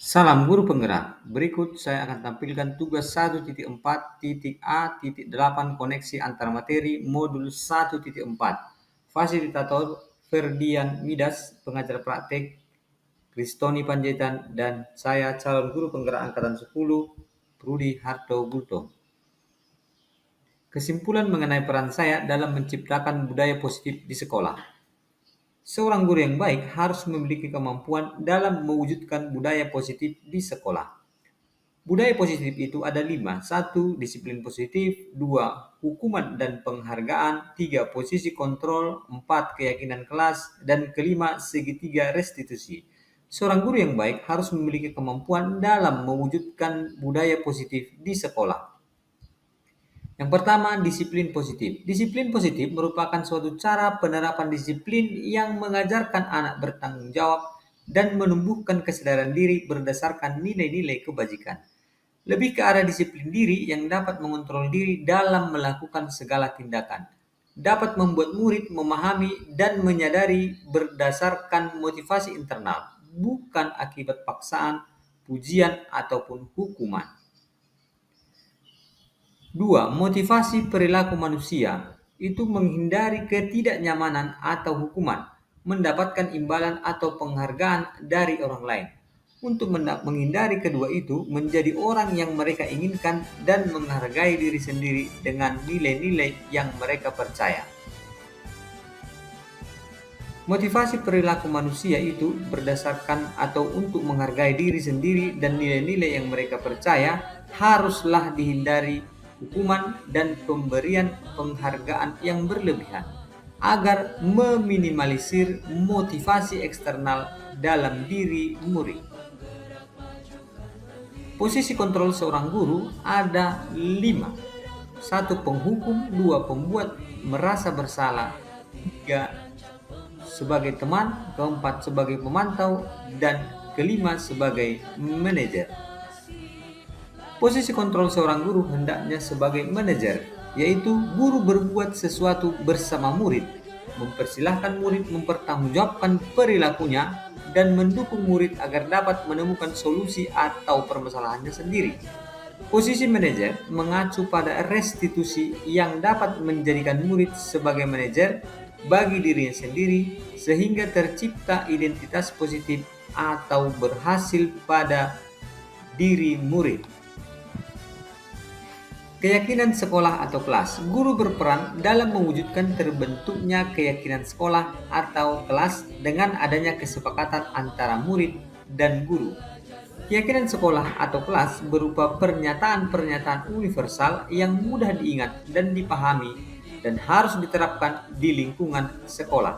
Salam guru penggerak. Berikut saya akan tampilkan tugas 1.4.A.8 koneksi antar materi modul 1.4. Fasilitator Ferdian Midas, pengajar praktek Kristoni Panjaitan, dan saya calon guru penggerak angkatan 10 Rudi Harto Bulto. Kesimpulan mengenai peran saya dalam menciptakan budaya positif di sekolah. Seorang guru yang baik harus memiliki kemampuan dalam mewujudkan budaya positif di sekolah. Budaya positif itu ada 5. 1. Disiplin positif. 2. Hukuman dan penghargaan. 3. Posisi kontrol. 4. Keyakinan kelas. Dan kelima, segitiga restitusi. Seorang guru yang baik harus memiliki kemampuan dalam mewujudkan budaya positif di sekolah. Yang pertama, disiplin positif. Disiplin positif merupakan suatu cara penerapan disiplin yang mengajarkan anak bertanggung jawab dan menumbuhkan kesadaran diri berdasarkan nilai-nilai kebajikan. Lebih ke arah disiplin diri yang dapat mengontrol diri dalam melakukan segala tindakan. Dapat membuat murid memahami dan menyadari berdasarkan motivasi internal, bukan akibat paksaan, pujian, ataupun hukuman. 2. Motivasi perilaku manusia itu menghindari ketidaknyamanan atau hukuman, mendapatkan imbalan atau penghargaan dari orang lain. Untuk menghindari kedua itu, menjadi orang yang mereka inginkan dan menghargai diri sendiri dengan nilai-nilai yang mereka percaya. Motivasi perilaku manusia itu berdasarkan atau untuk menghargai diri sendiri dan nilai-nilai yang mereka percaya haruslah dihindari hukuman dan pemberian penghargaan yang berlebihan agar meminimalisir motivasi eksternal dalam diri murid. Posisi kontrol seorang guru ada 5. 1. Penghukum. 2. Pembuat merasa bersalah. 3. Sebagai teman. 4. Sebagai pemantau. Dan 5. Sebagai manajer. Posisi kontrol seorang guru hendaknya sebagai manajer, yaitu guru berbuat sesuatu bersama murid, mempersilahkan murid mempertanggungjawabkan perilakunya, dan mendukung murid agar dapat menemukan solusi atau permasalahannya sendiri. Posisi manajer mengacu pada restitusi yang dapat menjadikan murid sebagai manajer bagi dirinya sendiri sehingga tercipta identitas positif atau berhasil pada diri murid. Keyakinan sekolah atau kelas. Guru berperan dalam mewujudkan terbentuknya keyakinan sekolah atau kelas dengan adanya kesepakatan antara murid dan guru. Keyakinan sekolah atau kelas berupa pernyataan-pernyataan universal yang mudah diingat dan dipahami dan harus diterapkan di lingkungan sekolah.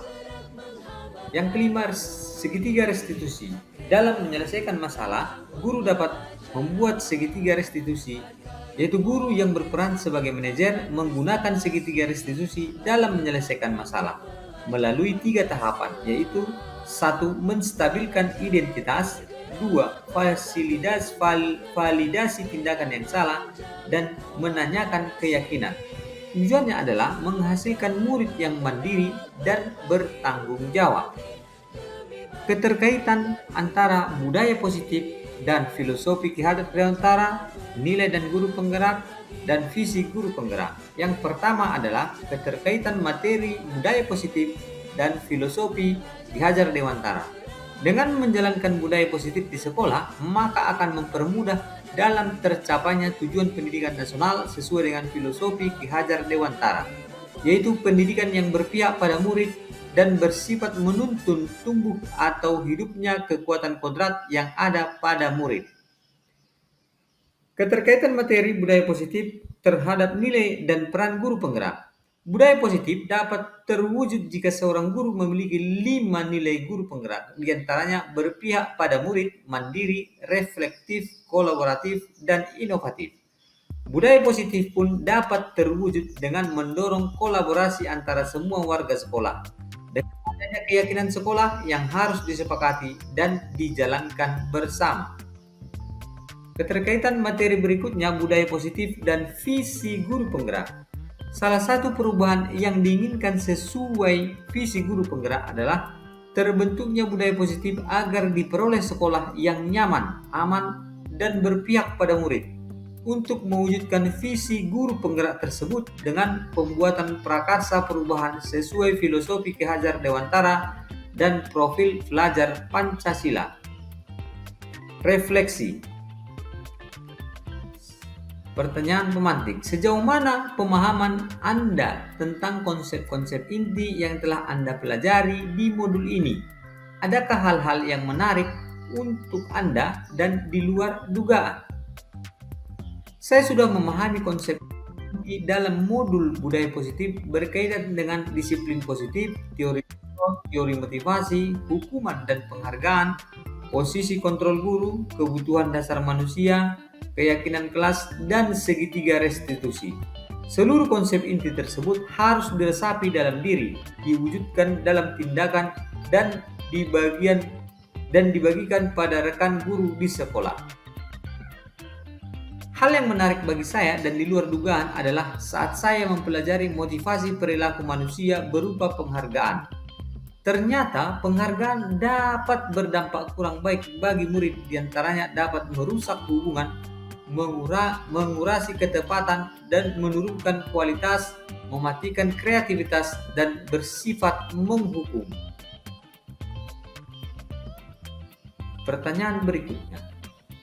Yang kelima, segitiga restitusi. Dalam menyelesaikan masalah, guru dapat membuat segitiga restitusi, yaitu guru yang berperan sebagai manajer menggunakan segitiga restitusi dalam menyelesaikan masalah melalui 3 tahapan, yaitu 1. Menstabilkan identitas. 2. Validasi tindakan yang salah, dan menanyakan keyakinan. Tujuannya adalah menghasilkan murid yang mandiri dan bertanggung jawab. Keterkaitan antara budaya positif dan filosofi Ki Hajar Dewantara, nilai dan guru penggerak, dan visi guru penggerak. Yang pertama adalah keterkaitan materi budaya positif dan filosofi Ki Hajar Dewantara. Dengan menjalankan budaya positif di sekolah, maka akan mempermudah dalam tercapainya tujuan pendidikan nasional sesuai dengan filosofi Ki Hajar Dewantara, yaitu pendidikan yang berpihak pada murid dan bersifat menuntun tumbuh atau hidupnya kekuatan kodrat yang ada pada murid. Keterkaitan materi budaya positif terhadap nilai dan peran guru penggerak. Budaya positif dapat terwujud jika seorang guru memiliki 5 nilai guru penggerak, diantaranya berpihak pada murid, mandiri, reflektif, kolaboratif, dan inovatif. Budaya positif pun dapat terwujud dengan mendorong kolaborasi antara semua warga sekolah, dengan adanya keyakinan sekolah yang harus disepakati dan dijalankan bersama. Keterkaitan materi berikutnya budaya positif dan visi guru penggerak. Salah satu perubahan yang diinginkan sesuai visi guru penggerak adalah Terbentuknya budaya positif agar diperoleh sekolah yang nyaman, aman, dan berpihak pada murid. Untuk mewujudkan visi guru penggerak tersebut dengan pembuatan prakarsa perubahan sesuai filosofi Ki Hajar Dewantara dan profil pelajar Pancasila. Refleksi. Pertanyaan pemantik, sejauh mana pemahaman Anda tentang konsep-konsep inti yang telah Anda pelajari di modul ini? Adakah hal-hal yang menarik untuk Anda dan di luar dugaan? Saya sudah memahami konsep inti dalam modul budaya positif berkaitan dengan disiplin positif, teori motivasi, hukuman dan penghargaan, posisi kontrol guru, kebutuhan dasar manusia, keyakinan kelas, dan segitiga restitusi. Seluruh konsep inti tersebut harus diresapi dalam diri, diwujudkan dalam tindakan, dan dibagikan pada rekan guru di sekolah. Hal yang menarik bagi saya dan di luar dugaan adalah saat saya mempelajari motivasi perilaku manusia berupa penghargaan. Ternyata penghargaan dapat berdampak kurang baik bagi murid, diantaranya dapat merusak hubungan, mengurasi ketepatan, dan menurunkan kualitas, mematikan kreativitas, dan bersifat menghukum. Pertanyaan berikutnya,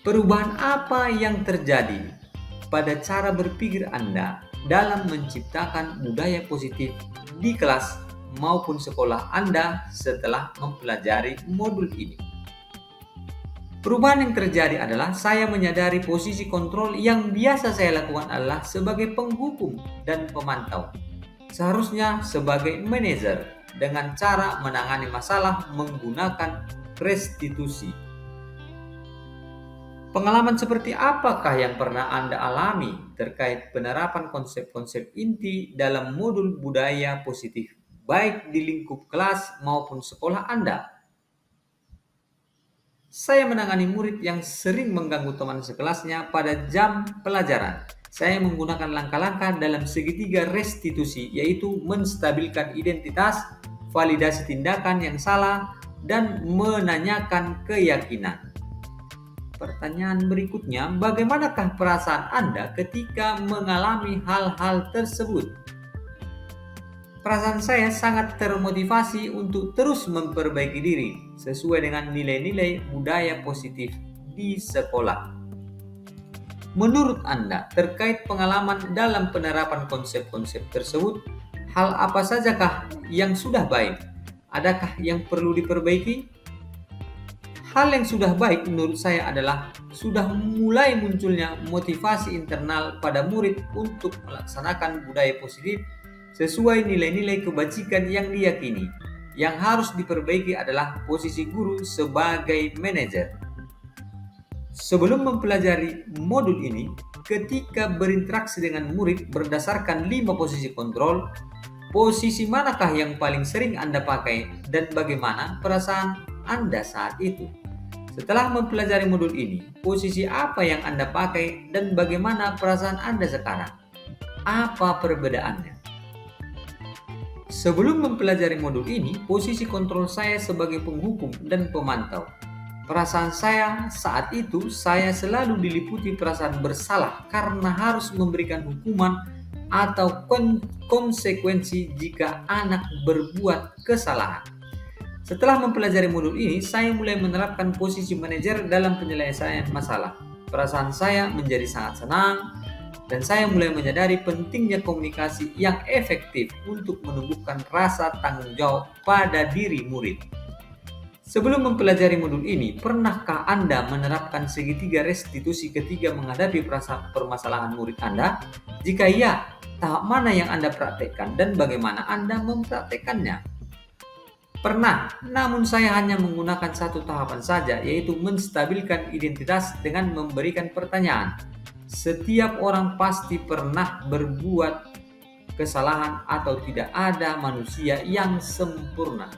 perubahan apa yang terjadi pada cara berpikir Anda dalam menciptakan budaya positif di kelas maupun sekolah Anda setelah mempelajari modul ini? Perubahan yang terjadi adalah saya menyadari posisi kontrol yang biasa saya lakukan adalah sebagai penghukum dan pemantau. Seharusnya sebagai manajer dengan cara menangani masalah menggunakan restitusi. Pengalaman seperti apakah yang pernah Anda alami terkait penerapan konsep-konsep inti dalam modul budaya positif, baik di lingkup kelas maupun sekolah Anda? Saya menangani murid yang sering mengganggu teman sekelasnya pada jam pelajaran. Saya menggunakan langkah-langkah dalam segitiga restitusi, yaitu menstabilkan identitas, validasi tindakan yang salah, dan menanyakan keyakinan. Pertanyaan berikutnya, bagaimanakah perasaan Anda ketika mengalami hal-hal tersebut? Perasaan saya sangat termotivasi untuk terus memperbaiki diri sesuai dengan nilai-nilai budaya positif di sekolah. Menurut Anda, terkait pengalaman dalam penerapan konsep-konsep tersebut, hal apa sajakah yang sudah baik? Adakah yang perlu diperbaiki? Hal yang sudah baik menurut saya adalah sudah mulai munculnya motivasi internal pada murid untuk melaksanakan budaya positif sesuai nilai-nilai kebajikan yang diyakini. Yang harus diperbaiki adalah posisi guru sebagai manajer. Sebelum mempelajari modul ini, ketika berinteraksi dengan murid berdasarkan 5 posisi kontrol, posisi manakah yang paling sering Anda pakai dan bagaimana perasaan Anda saat itu? Setelah mempelajari modul ini, posisi apa yang Anda pakai dan bagaimana perasaan Anda sekarang? Apa perbedaannya? Sebelum mempelajari modul ini, posisi kontrol saya sebagai penghukum dan pemantau. Perasaan saya saat itu, saya selalu diliputi perasaan bersalah karena harus memberikan hukuman atau konsekuensi jika anak berbuat kesalahan. Setelah mempelajari modul ini, saya mulai menerapkan posisi manajer dalam penyelesaian masalah. Perasaan saya menjadi sangat senang, dan saya mulai menyadari pentingnya komunikasi yang efektif untuk menumbuhkan rasa tanggung jawab pada diri murid. Sebelum mempelajari modul ini, pernahkah Anda menerapkan segitiga restitusi ketika menghadapi permasalahan murid Anda? Jika iya, tahap mana yang Anda praktekkan dan bagaimana Anda mempraktekkannya? Pernah, namun saya hanya menggunakan satu tahapan saja, yaitu menstabilkan identitas dengan memberikan pertanyaan. Setiap orang pasti pernah berbuat kesalahan atau tidak ada manusia yang sempurna.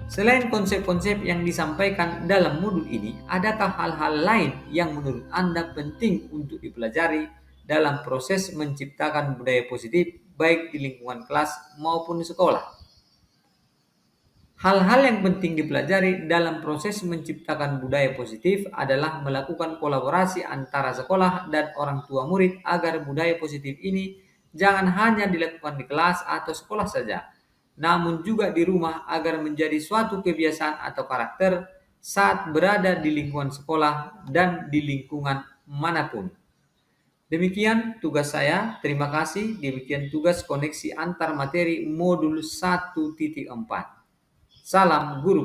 Selain konsep-konsep yang disampaikan dalam modul ini, adakah hal-hal lain yang menurut Anda penting untuk dipelajari dalam proses menciptakan budaya positif baik di lingkungan kelas maupun di sekolah? Hal-hal yang penting dipelajari dalam proses menciptakan budaya positif adalah melakukan kolaborasi antara sekolah dan orang tua murid agar budaya positif ini jangan hanya dilakukan di kelas atau sekolah saja, namun juga di rumah agar menjadi suatu kebiasaan atau karakter saat berada di lingkungan sekolah dan di lingkungan manapun. Demikian tugas saya. Terima kasih. Demikian tugas koneksi antar materi modul 1.4. Salam guru